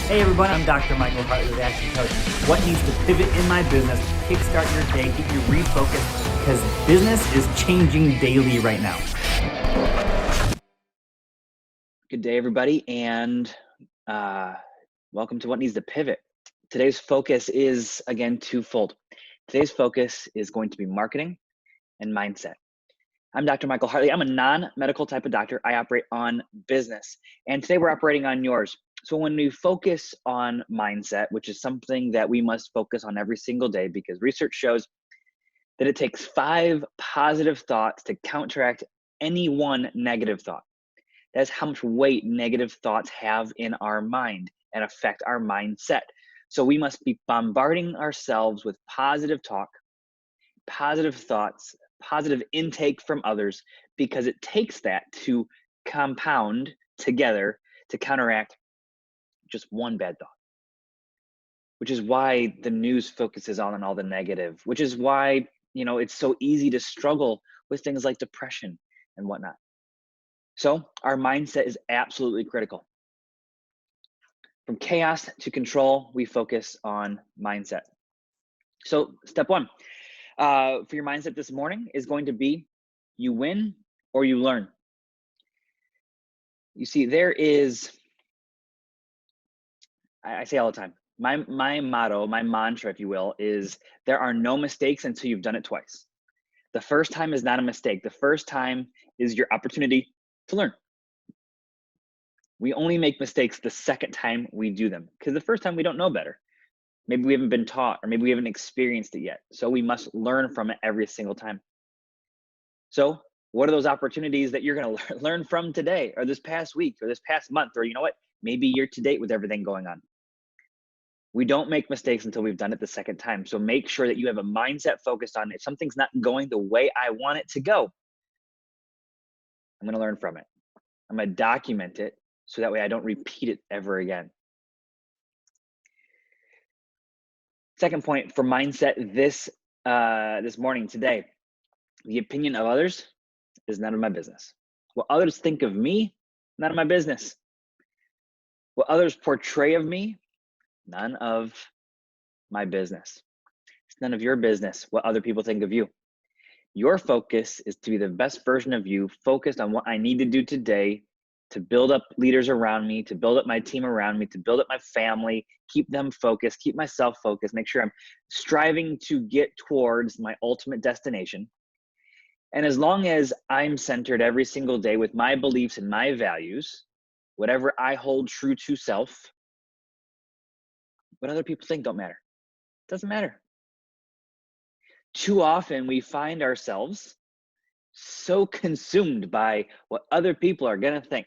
Hey everybody, I'm Dr. Michael Hartley with Action Coach. What needs to pivot in my business, kickstart your day, get you refocused, because business is changing daily right now. Good day, everybody, and welcome to What Needs to Pivot. Today's focus is, again, twofold. Today's focus is going to be marketing and mindset. I'm Dr. Michael Hartley. I'm a non-medical type of doctor. I operate on business, and today we're operating on yours. So when we focus on mindset, which is something that we must focus on every single day, because research shows that it takes 5 positive thoughts to counteract any one negative thought. That's how much weight negative thoughts have in our mind and affect our mindset. So we must be bombarding ourselves with positive talk, positive thoughts, positive intake from others, because it takes that to compound together to counteract just one bad thought. Which is why the news focuses on all the negative, which is why, it's so easy to struggle with things like depression and whatnot. So our mindset is absolutely critical. From chaos to control, we focus on mindset. So step one for your mindset this morning is going to be you win or you learn. You see, there is, I say all the time, my motto, my mantra, if you will, is there are no mistakes until you've done it twice. The first time is not a mistake. The first time is your opportunity to learn. We only make mistakes the second time we do them, because the first time we don't know better. Maybe we haven't been taught, or maybe we haven't experienced it yet. So we must learn from it every single time. So what are those opportunities that you're going to learn from today, or this past week, or this past month, or maybe year to date with everything going on? We don't make mistakes until we've done it the second time. So make sure that you have a mindset focused on if something's not going the way I want it to go, I'm going to learn from it. I'm going to document it so that way I don't repeat it ever again. Second point for mindset this morning, today, the opinion of others is none of my business. What others think of me, none of my business. What others portray of me, none of my business. It's none of your business what other people think of you. Your focus is to be the best version of you, focused on what I need to do today to build up leaders around me, to build up my team around me, to build up my family, keep them focused, keep myself focused, make sure I'm striving to get towards my ultimate destination. And as long as I'm centered every single day with my beliefs and my values, whatever I hold true to self, what other people think don't matter. It doesn't matter. Too often we find ourselves so consumed by what other people are going to think.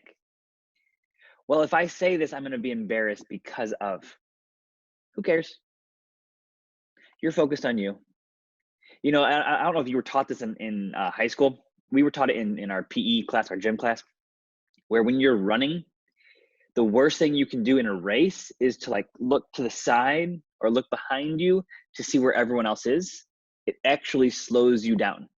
Well, if I say this, I'm going to be embarrassed because of. Who cares? You're focused on you. I don't know if you were taught this in high school. We were taught it in our PE class, our gym class, where when you're running, the worst thing you can do in a race is to look to the side or look behind you to see where everyone else is. It actually slows you down.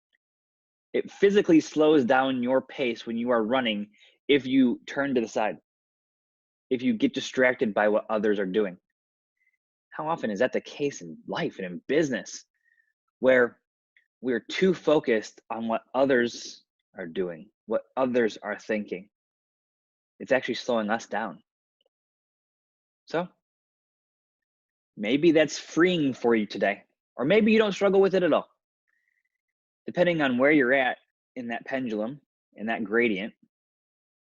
It physically slows down your pace when you are running if you turn to the side, if you get distracted by what others are doing. How often is that the case in life and in business, where we're too focused on what others are doing, what others are thinking? It's actually slowing us down. So maybe that's freeing for you today, or maybe you don't struggle with it at all. Depending on where you're at in that pendulum, in that gradient,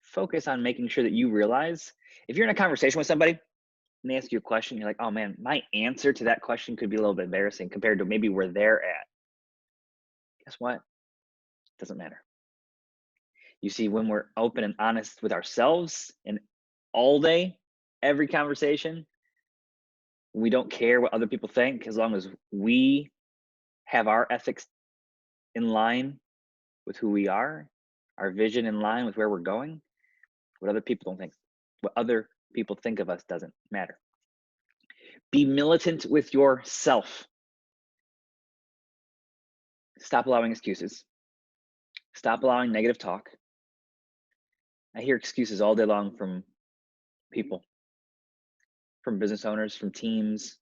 focus on making sure that you realize if you're in a conversation with somebody and they ask you a question, you're like, oh man, my answer to that question could be a little bit embarrassing compared to maybe where they're at. Guess what? It doesn't matter. You see, when we're open and honest with ourselves and all day, every conversation, we don't care what other people think as long as we have our ethics in line with who we are, our vision in line with where we're going. What other people don't think, what other people think of us doesn't matter. Be militant with yourself. Stop allowing excuses. Stop allowing negative talk. I hear excuses all day long from people. from business owners, from teams,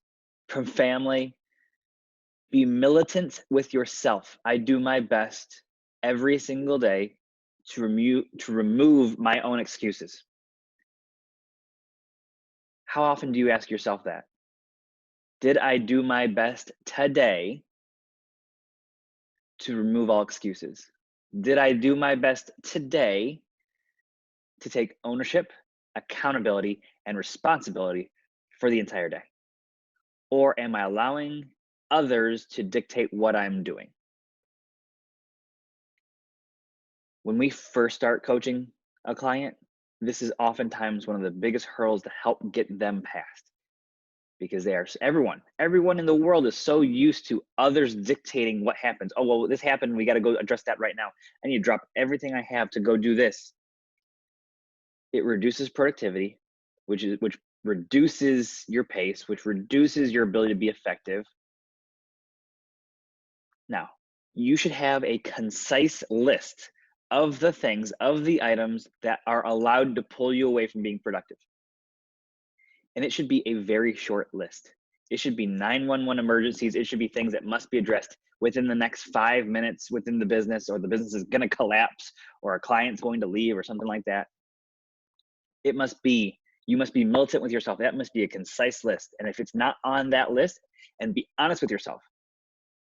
from family. Be militant with yourself. I do my best every single day to remove my own excuses. How often do you ask yourself that? Did I do my best today to remove all excuses? Did I do my best today to take ownership, accountability, and responsibility for the entire day? Or am I allowing others to dictate what I'm doing? When we first start coaching a client, this is oftentimes one of the biggest hurdles to help get them past, because they are everyone in the world is so used to others dictating what happens. Oh, well, this happened, we got to go address that right now. I need to drop everything I have to go do this. It reduces productivity, which reduces your pace, which reduces your ability to be effective. Now, you should have a concise list of the things, of the items that are allowed to pull you away from being productive. And it should be a very short list. It should be 911 emergencies. It should be things that must be addressed within the next 5 minutes within the business, or the business is going to collapse, or a client's going to leave, or something like that. You must be militant with yourself. That must be a concise list. And if it's not on that list, and be honest with yourself.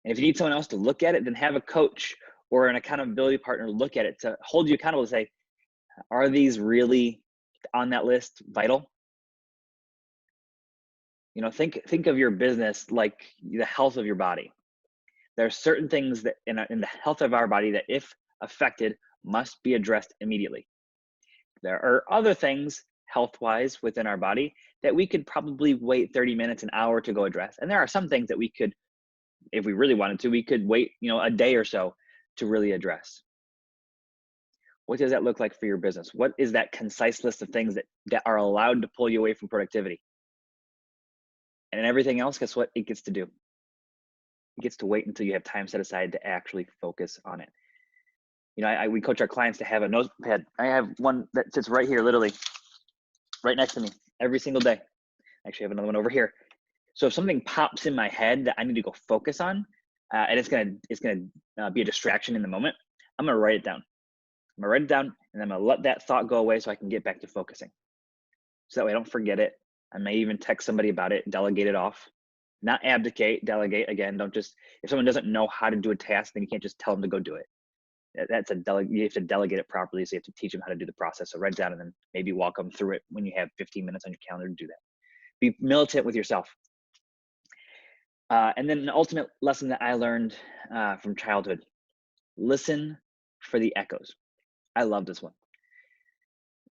And if you need someone else to look at it, then have a coach or an accountability partner look at it to hold you accountable, to say, are these really on that list vital? You know, think of your business like the health of your body. There are certain things that in the health of our body that, if affected, must be addressed immediately. There are other things health-wise within our body that we could probably wait 30 minutes, an hour to go address. And there are some things that we could, if we really wanted to, we could wait, a day or so to really address. What does that look like for your business? What is that concise list of things that are allowed to pull you away from productivity? And everything else, guess what it gets to do? It gets to wait until you have time set aside to actually focus on it. We coach our clients to have a notepad. I have one that sits right here, literally right next to me every single day. Actually, I have another one over here. So if something pops in my head that I need to go focus on, and it's gonna be a distraction in the moment, I'm gonna write it down. I'm gonna write it down, and I'm gonna let that thought go away so I can get back to focusing. So that way I don't forget it. I may even text somebody about it, delegate it off. Not abdicate, delegate. Again, if someone doesn't know how to do a task, then you can't just tell them to go do it. You have to delegate it properly, so you have to teach them how to do the process. So write it down and then maybe walk them through it when you have 15 minutes on your calendar to do that. Be militant with yourself. And then an ultimate lesson that I learned from childhood: listen for the echoes. I love this one.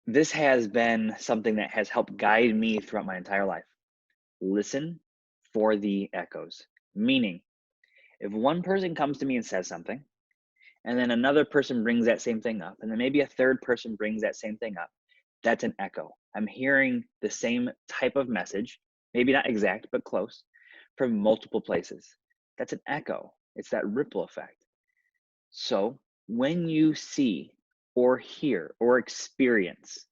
This has been something that has helped guide me throughout my entire life. Listen for the echoes. Meaning, if one person comes to me and says something, and then another person brings that same thing up, and then maybe a third person brings that same thing up, that's an echo. I'm hearing the same type of message, maybe not exact, but close, from multiple places. That's an echo. It's that ripple effect. So when you see or hear or experience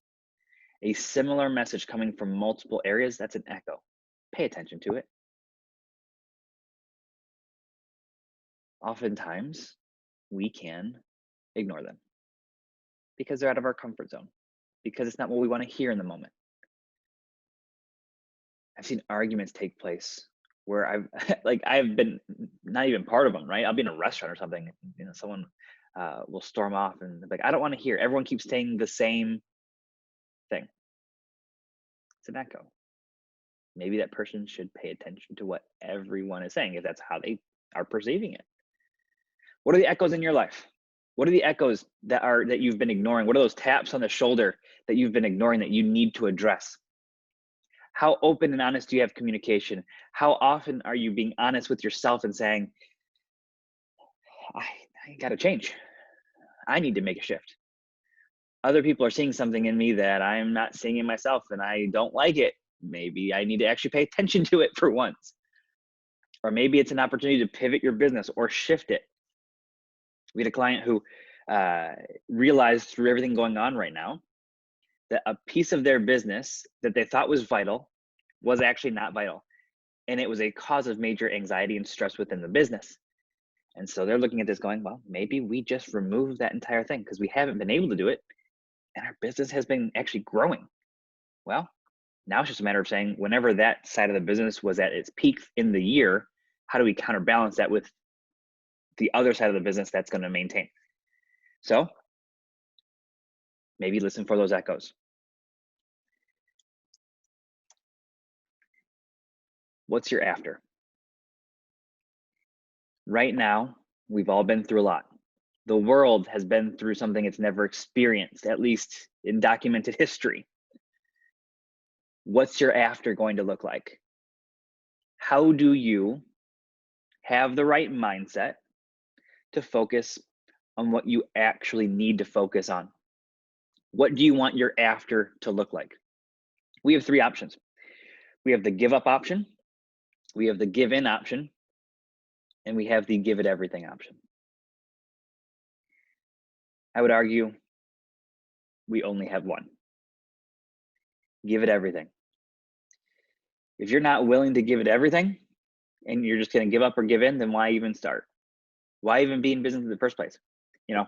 a similar message coming from multiple areas, that's an echo. Pay attention to it. Oftentimes, we can ignore them because they're out of our comfort zone, because it's not what we want to hear in the moment. I've seen arguments take place where I've been not even part of them, right? I'll be in a restaurant or something, someone will storm off and be like, I don't want to hear. Everyone keeps saying the same thing. It's an echo. Maybe that person should pay attention to what everyone is saying, if that's how they are perceiving it. What are the echoes in your life? What are the echoes that you've been ignoring? What are those taps on the shoulder that you've been ignoring that you need to address? How open and honest do you have communication? How often are you being honest with yourself and saying, I got to change. I need to make a shift. Other people are seeing something in me that I'm not seeing in myself, and I don't like it. Maybe I need to actually pay attention to it for once. Or maybe it's an opportunity to pivot your business or shift it. We had a client who realized through everything going on right now that a piece of their business that they thought was vital was actually not vital. And it was a cause of major anxiety and stress within the business. And so they're looking at this going, well, maybe we just remove that entire thing because we haven't been able to do it. And our business has been actually growing. Well, now it's just a matter of saying, whenever that side of the business was at its peak in the year, how do we counterbalance that with the other side of the business that's going to maintain? So maybe listen for those echoes. What's your after? Right now, we've all been through a lot. The world has been through something it's never experienced, at least in documented history. What's your after going to look like? How do you have the right mindset to focus on what you actually need to focus on? What do you want your after to look like? We have three options. We have the give up option, we have the give in option, and we have the give it everything option. I would argue we only have one. Give it everything. If you're not willing to give it everything and you're just going to give up or give in, then why even start? Why even be in business in the first place? You know,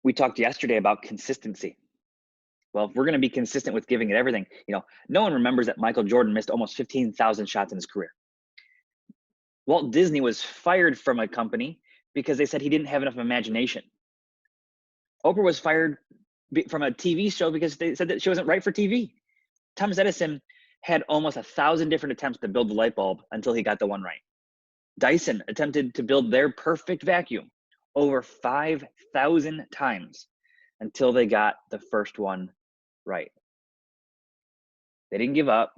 we talked yesterday about consistency. Well, if we're going to be consistent with giving it everything, no one remembers that Michael Jordan missed almost 15,000 shots in his career. Walt Disney was fired from a company because they said he didn't have enough imagination. Oprah was fired from a TV show because they said that she wasn't right for TV. Thomas Edison had almost 1,000 different attempts to build the light bulb until he got the one right. Dyson attempted to build their perfect vacuum over 5,000 times until they got the first one right. They didn't give up.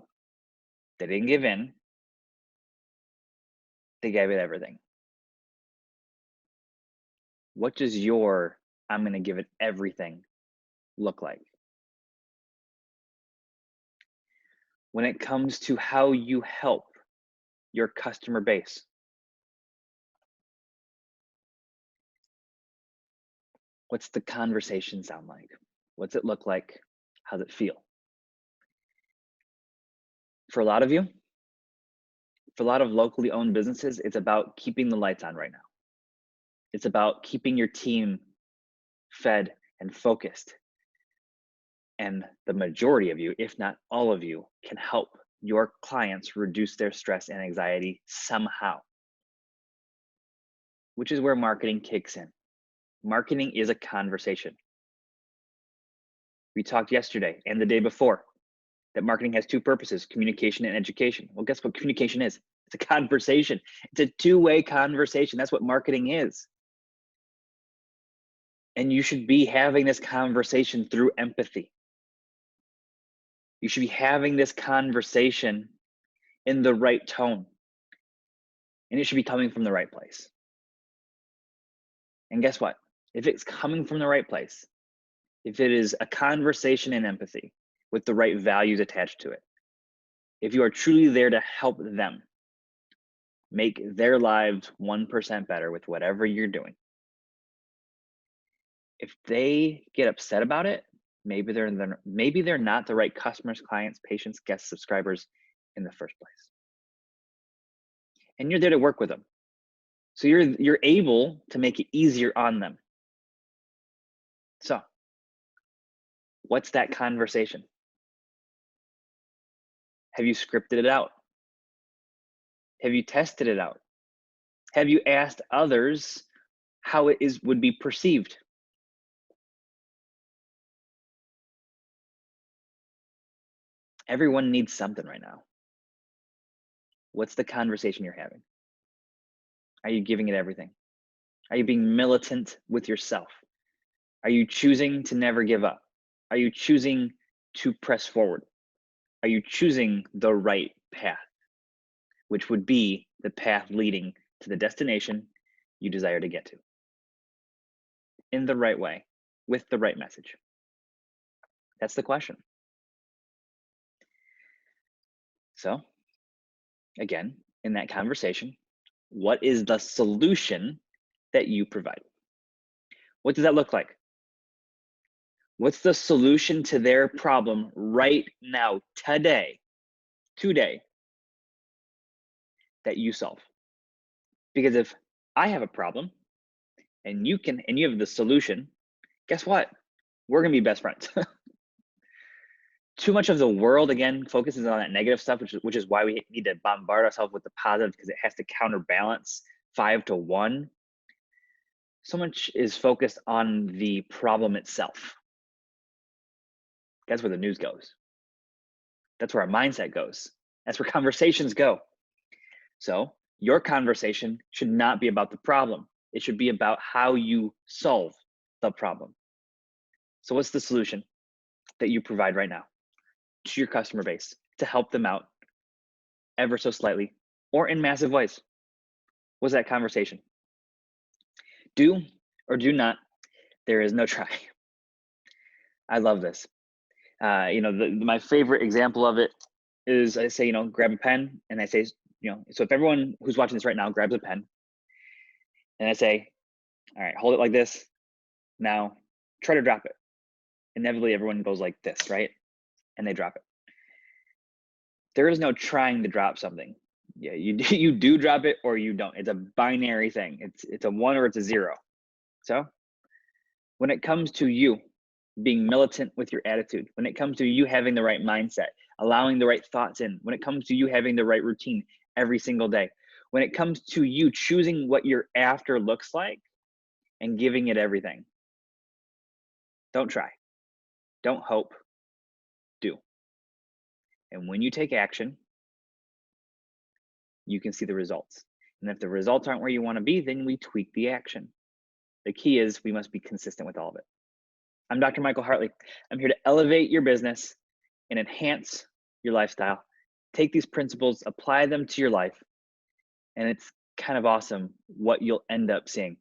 They didn't give in. They gave it everything. What does your I'm going to give it everything look like? When it comes to how you help your customer base, what's the conversation sound like? What's it look like? How's it feel? For a lot of you, for a lot of locally owned businesses, it's about keeping the lights on right now. It's about keeping your team fed and focused. And the majority of you, if not all of you, can help your clients reduce their stress and anxiety somehow, which is where marketing kicks in. Marketing is a conversation. We talked yesterday and the day before that marketing has two purposes, communication and education. Well, guess what communication is? It's a conversation. It's a two-way conversation. That's what marketing is. And you should be having this conversation through empathy. You should be having this conversation in the right tone. And it should be coming from the right place. And guess what? If it's coming from the right place, if it is a conversation in empathy with the right values attached to it, if you are truly there to help them make their lives 1% better with whatever you're doing, if they get upset about it, maybe they're not the right customers, clients, patients, guests, subscribers in the first place. And you're there to work with them. So you're able to make it easier on them. So what's that conversation? Have you scripted it out? Have you tested it out? Have you asked others how it would be perceived? Everyone needs something right now. What's the conversation you're having? Are you giving it everything? Are you being militant with yourself? Are you choosing to never give up? Are you choosing to press forward? Are you choosing the right path, which would be the path leading to the destination you desire to get to in the right way, with the right message? That's the question. So again, in that conversation, what is the solution that you provide? What does that look like? What's the solution to their problem right now, today, today that you solve. Because if I have a problem and you have the solution, guess what? We're gonna be best friends. Too much of the world, again, focuses on that negative stuff, which is why we need to bombard ourselves with the positive, because it has to counterbalance 5 to 1. So much is focused on the problem itself. That's where the news goes. That's where our mindset goes. That's where conversations go. So your conversation should not be about the problem. It should be about how you solve the problem. So what's the solution that you provide right now to your customer base to help them out ever so slightly or in massive ways? What's that conversation? Do or do not, there is no try. I love this. My favorite example of it is I say, grab a pen, and I say, so if everyone who's watching this right now grabs a pen, and I say, all right, hold it like this. Now try to drop it. Inevitably, everyone goes like this, right? And they drop it. There is no trying to drop something. Yeah, you do drop it or you don't. It's a binary thing. It's a 1 or it's a 0. So when it comes to you being militant with your attitude, when it comes to you having the right mindset, allowing the right thoughts in, when it comes to you having the right routine every single day, when it comes to you choosing what your after looks like and giving it everything, don't try, don't hope, do. And when you take action, you can see the results. And if the results aren't where you want to be, then we tweak the action. The key is we must be consistent with all of it. I'm Dr. Michael Hartley. I'm here to elevate your business and enhance your lifestyle. Take these principles, apply them to your life, and it's kind of awesome what you'll end up seeing.